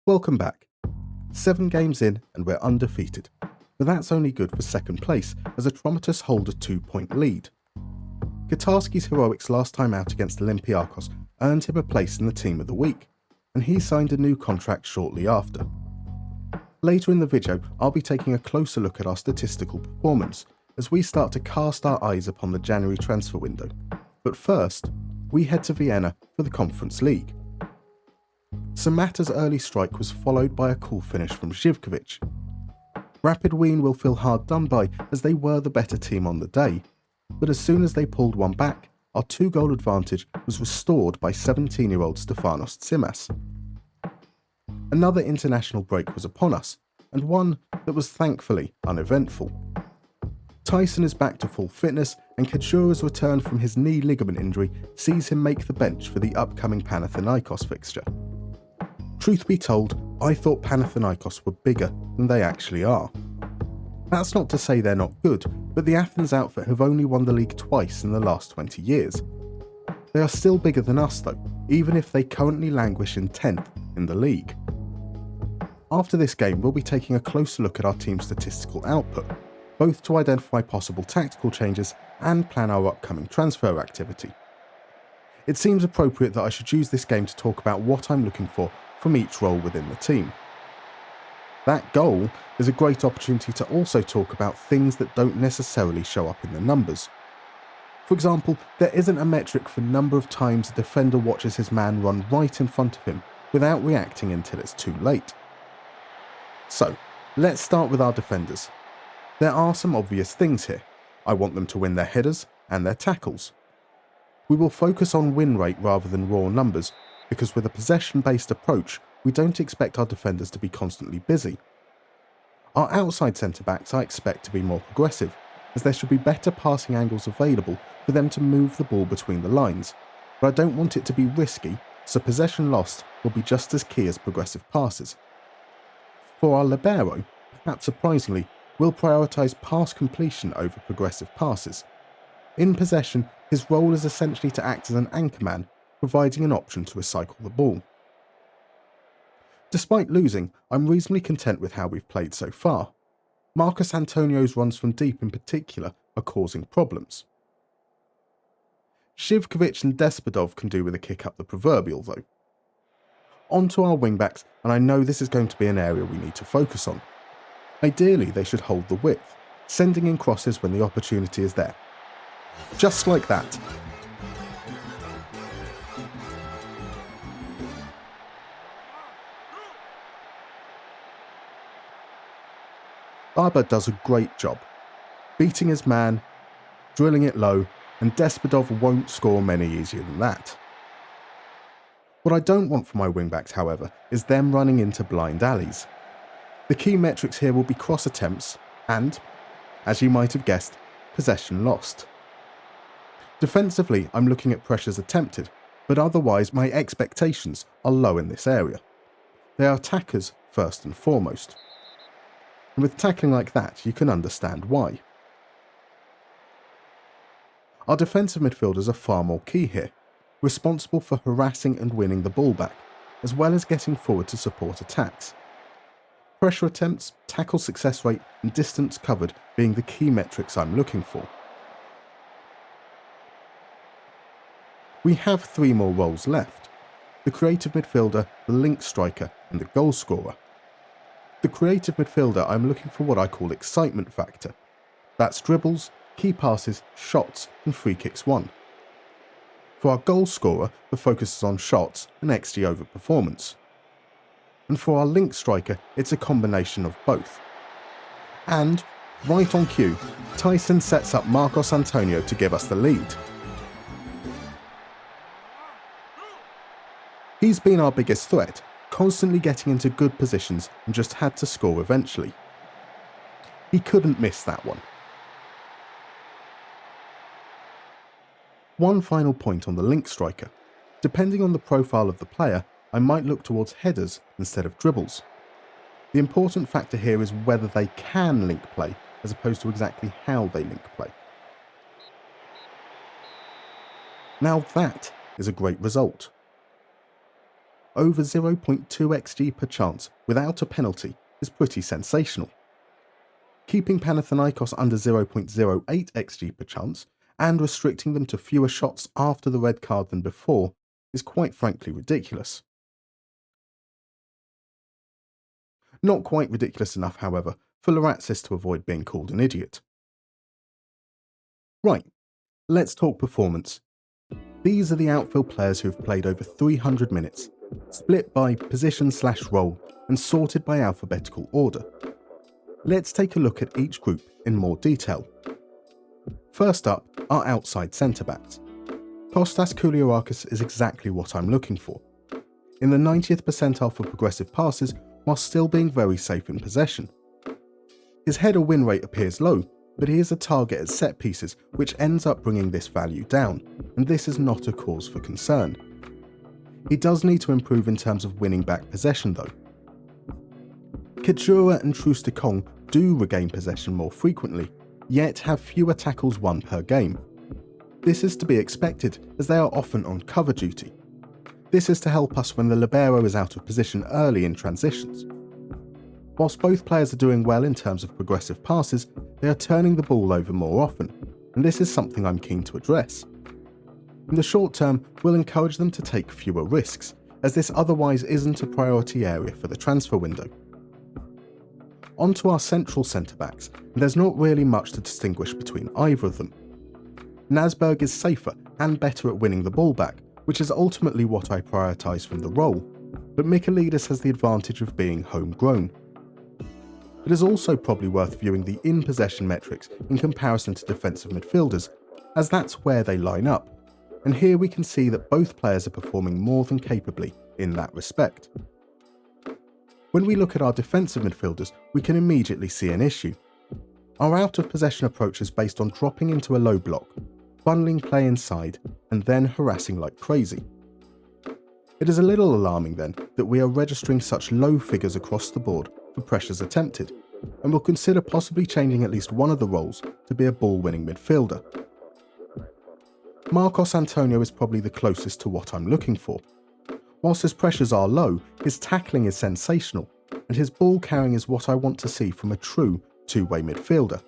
Welcome back. 7 games in and we're undefeated, but that's only good for second place as Atromitus hold a 2-point lead. Katarski's heroics last time out against Olympiakos earned him a place in the Team of the Week, and he signed a new contract shortly after. Later in the video, I'll be taking a closer look at our statistical performance as we start to cast our eyes upon the January transfer window. But first, we head to Vienna for the Conference League. Samatta's early strike was followed by a cool finish from Živković. Rapid Wien will feel hard done by as they were the better team on the day, but as soon as they pulled one back, our 2-goal advantage was restored by 17-year-old Stefanos Tsimas. Another international break was upon us, and one that was thankfully uneventful. Tyson is back to full fitness, and Kachura's return from his knee ligament injury sees him make the bench for the upcoming Panathinaikos fixture. Truth be told, I thought Panathinaikos were bigger than they actually are. That's not to say they're not good, but the Athens outfit have only won the league twice in the last 20 years. They are still bigger than us though, even if they currently languish in 10th in the league. After this game, we'll be taking a closer look at our team's statistical output, both to identify possible tactical changes and plan our upcoming transfer activity. It seems appropriate that I should use this game to talk about what I'm looking for from each role within the team. That goal is a great opportunity to also talk about things that don't necessarily show up in the numbers. For example, there isn't a metric for number of times a defender watches his man run right in front of him without reacting until it's too late. So, let's start with our defenders. There are some obvious things here. I want them to win their headers and their tackles. We will focus on win rate rather than raw numbers, because with a possession-based approach, we don't expect our defenders to be constantly busy. Our outside centre-backs I expect to be more progressive, as there should be better passing angles available for them to move the ball between the lines, but I don't want it to be risky, so possession lost will be just as key as progressive passes. For our libero, perhaps surprisingly, we'll prioritise pass completion over progressive passes. In possession, his role is essentially to act as an anchorman, providing an option to recycle the ball. Despite losing, I'm reasonably content with how we've played so far. Marcos Antonio's runs from deep in particular are causing problems. Živković and Despodov can do with a kick up the proverbial though. On to our wingbacks, and I know this is going to be an area we need to focus on. Ideally, they should hold the width, sending in crosses when the opportunity is there. Just like that. Barber does a great job, beating his man, drilling it low, and Despodov won't score many easier than that. What I don't want for my wingbacks, however, is them running into blind alleys. The key metrics here will be cross attempts and, as you might have guessed, possession lost. Defensively, I'm looking at pressures attempted, but otherwise my expectations are low in this area. They are attackers first and foremost. And with tackling like that, you can understand why. Our defensive midfielders are far more key here, responsible for harassing and winning the ball back, as well as getting forward to support attacks. Pressure attempts, tackle success rate, and distance covered being the key metrics I'm looking for. We have 3 more roles left: the creative midfielder, the link striker, and the goal scorer. The creative midfielder, I'm looking for what I call excitement factor. That's dribbles, key passes, shots, and free kicks won. For our goal scorer, the focus is on shots and XG over performance. And for our link striker, it's a combination of both. And, right on cue, Tyson sets up Marcos Antonio to give us the lead. He's been our biggest threat, constantly getting into good positions and just had to score eventually. He couldn't miss that one. One final point on the link striker. Depending on the profile of the player, I might look towards headers instead of dribbles. The important factor here is whether they can link play as opposed to exactly how they link play. Now that is a great result. over 0.2 xg per chance without a penalty is pretty sensational. Keeping Panathinaikos under 0.08 xg per chance and restricting them to fewer shots after the red card than before is quite frankly ridiculous. Not quite ridiculous enough, however, for Laratsis to avoid being called an idiot. Right, let's talk performance. These are the outfield players who have played over 300 minutes, split by position/role and sorted by alphabetical order. Let's take a look at each group in more detail. First up are outside centre-backs. Kostas Kouliarakis is exactly what I'm looking for. In the 90th percentile for progressive passes while still being very safe in possession. His header win rate appears low, but he is a target at set pieces which ends up bringing this value down, and this is not a cause for concern. He does need to improve in terms of winning back possession though. Kajura and Troost-Ekong do regain possession more frequently, yet have fewer tackles won per game. This is to be expected as they are often on cover duty. This is to help us when the libero is out of position early in transitions. Whilst both players are doing well in terms of progressive passes, they are turning the ball over more often, and this is something I'm keen to address. In the short term, we'll encourage them to take fewer risks, as this otherwise isn't a priority area for the transfer window. On to our central centre-backs, and there's not really much to distinguish between either of them. Nasberg is safer and better at winning the ball back, which is ultimately what I prioritise from the role, but Michailidis has the advantage of being homegrown. It is also probably worth viewing the in-possession metrics in comparison to defensive midfielders, as that's where they line up, and here we can see that both players are performing more than capably in that respect. When we look at our defensive midfielders, we can immediately see an issue. Our out-of-possession approach is based on dropping into a low block, funneling play inside, and then harassing like crazy. It is a little alarming then that we are registering such low figures across the board for pressures attempted, and will consider possibly changing at least one of the roles to be a ball-winning midfielder. Marcos Antonio is probably the closest to what I'm looking for. Whilst his pressures are low, his tackling is sensational, and his ball carrying is what I want to see from a true two-way midfielder.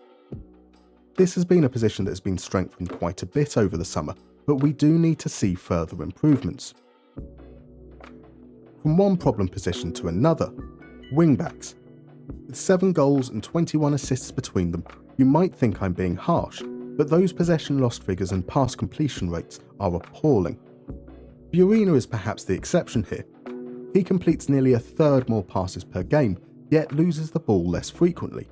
This has been a position that has been strengthened quite a bit over the summer, but we do need to see further improvements. From one problem position to another, wingbacks. With 7 goals and 21 assists between them, you might think I'm being harsh, but those possession lost figures and pass completion rates are appalling. Burina is perhaps the exception here. He completes nearly a third more passes per game, yet loses the ball less frequently.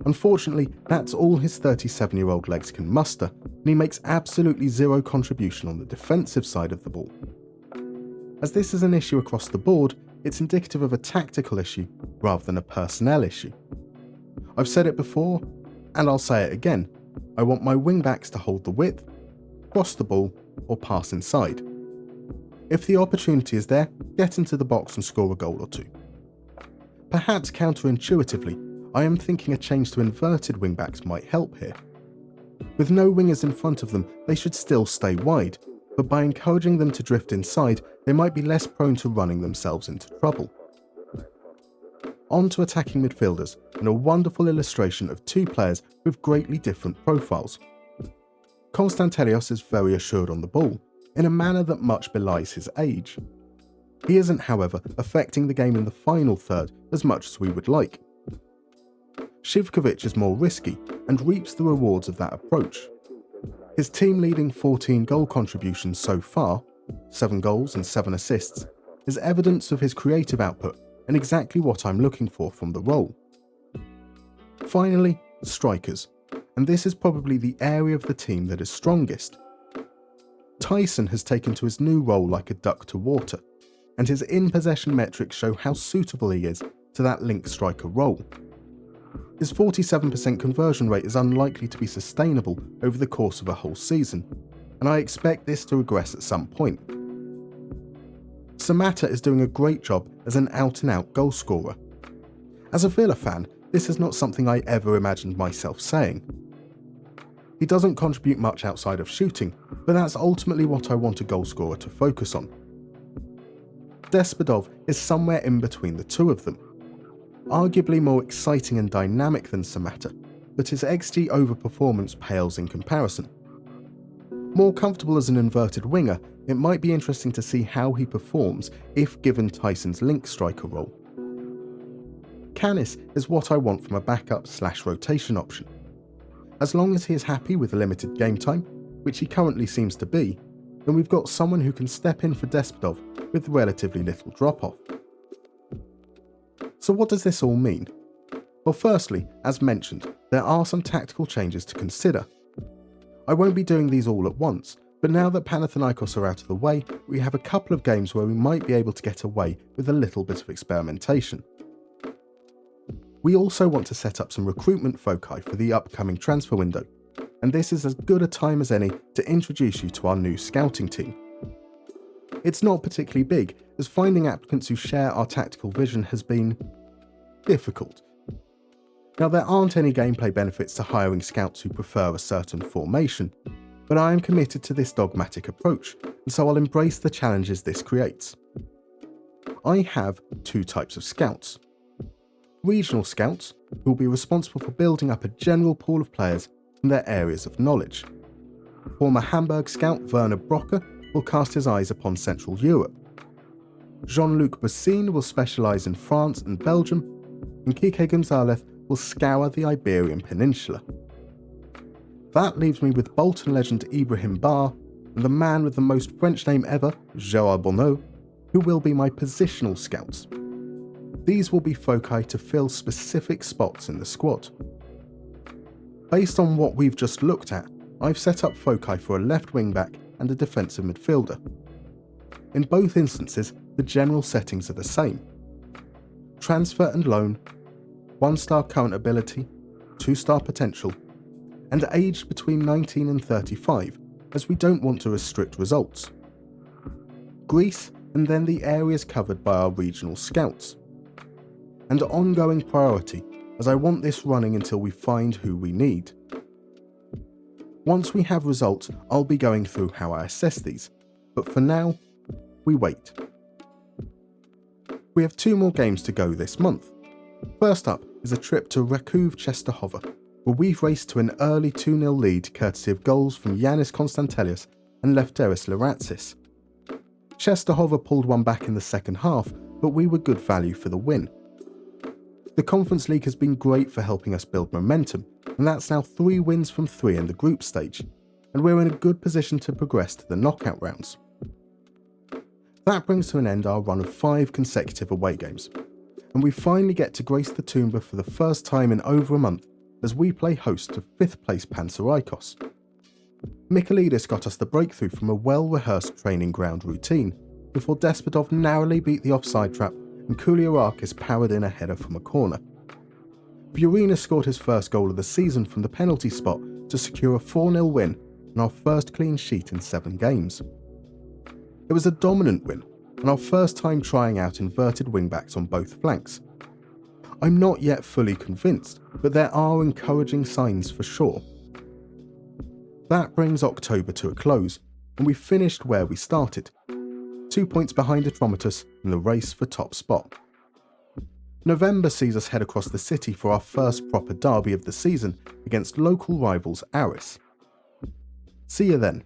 Unfortunately, that's all his 37-year-old legs can muster, and he makes absolutely zero contribution on the defensive side of the ball. As this is an issue across the board, it's indicative of a tactical issue rather than a personnel issue. I've said it before, and I'll say it again. I want my wing-backs to hold the width, cross the ball, or pass inside. If the opportunity is there, get into the box and score a goal or two. Perhaps counterintuitively, I am thinking a change to inverted wing-backs might help here. With no wingers in front of them, they should still stay wide, but by encouraging them to drift inside, they might be less prone to running themselves into trouble. On to attacking midfielders, and a wonderful illustration of two players with greatly different profiles. Konstantelios is very assured on the ball, in a manner that much belies his age. He isn't, however, affecting the game in the final third as much as we would like. Zivkovic is more risky and reaps the rewards of that approach. His team-leading 14 goal contributions so far, 7 goals and 7 assists, is evidence of his creative output and exactly what I'm looking for from the role. Finally, strikers, and this is probably the area of the team that is strongest. Tyson has taken to his new role like a duck to water, and his in-possession metrics show how suitable he is to that link striker role. His 47% conversion rate is unlikely to be sustainable over the course of a whole season, and I expect this to regress at some point. Samatta is doing a great job as an out-and-out goalscorer. As a Villa fan, this is not something I ever imagined myself saying. He doesn't contribute much outside of shooting, but that's ultimately what I want a goalscorer to focus on. Despodov is somewhere in between the two of them. Arguably more exciting and dynamic than Samatta, but his XG overperformance pales in comparison. More comfortable as an inverted winger, it might be interesting to see how he performs if given Tyson's link striker role. Canis is what I want from a backup/rotation option. As long as he is happy with limited game time, which he currently seems to be, then we've got someone who can step in for Despodov with relatively little drop-off. So what does this all mean? Well, firstly, as mentioned, there are some tactical changes to consider. I won't be doing these all at once, but now that Panathinaikos are out of the way, we have a couple of games where we might be able to get away with a little bit of experimentation. We also want to set up some recruitment foci for the upcoming transfer window, and this is as good a time as any to introduce you to our new scouting team. It's not particularly big, as finding applicants who share our tactical vision has been difficult. Now, there aren't any gameplay benefits to hiring scouts who prefer a certain formation, but I am committed to this dogmatic approach, and so I'll embrace the challenges this creates. I have two types of scouts. Regional scouts, who will be responsible for building up a general pool of players from their areas of knowledge. Former Hamburg scout Werner Brocker will cast his eyes upon Central Europe. Jean-Luc Bassine will specialise in France and Belgium, and Kike Gonzalez will scour the Iberian Peninsula. That leaves me with Bolton legend Ibrahim Bar and the man with the most French name ever, Joao Bonneau, who will be my positional scouts. These will be foci to fill specific spots in the squad. Based on what we've just looked at, I've set up foci for a left wing-back and a defensive midfielder. In both instances, the general settings are the same. Transfer and loan, 1-star current ability, 2-star potential, and aged between 19 and 35, as we don't want to restrict results. Greece, and then the areas covered by our regional scouts. And ongoing priority, as I want this running until we find who we need. Once we have results, I'll be going through how I assess these, but for now, we wait. We have 2 more games to go this month. First up is a trip to Rakov Czestochowa, where we've raced to an early 2-0 lead courtesy of goals from Yanis Konstantelios and Lefteris Liratsis. Czestochowa pulled one back in the second half, but we were good value for the win. The Conference League has been great for helping us build momentum, and that's now 3 wins from 3 in the group stage, and we're in a good position to progress to the knockout rounds. That brings to an end our run of 5 consecutive away games, and we finally get to grace the Toumba for the first time in over a month as we play host to 5th place Panathinaikos. Michailidis got us the breakthrough from a well-rehearsed training ground routine, before Despodov narrowly beat the offside trap and Kouliarakis powered in a header from a corner. Burina scored his first goal of the season from the penalty spot to secure a 4-0 win and our first clean sheet in 7 games. It was a dominant win, and our first time trying out inverted wingbacks on both flanks. I'm not yet fully convinced, but there are encouraging signs for sure. That brings October to a close, and we finished where we started, 2 points behind Atromitos in the race for top spot. November sees us head across the city for our first proper derby of the season against local rivals Aris. See you then.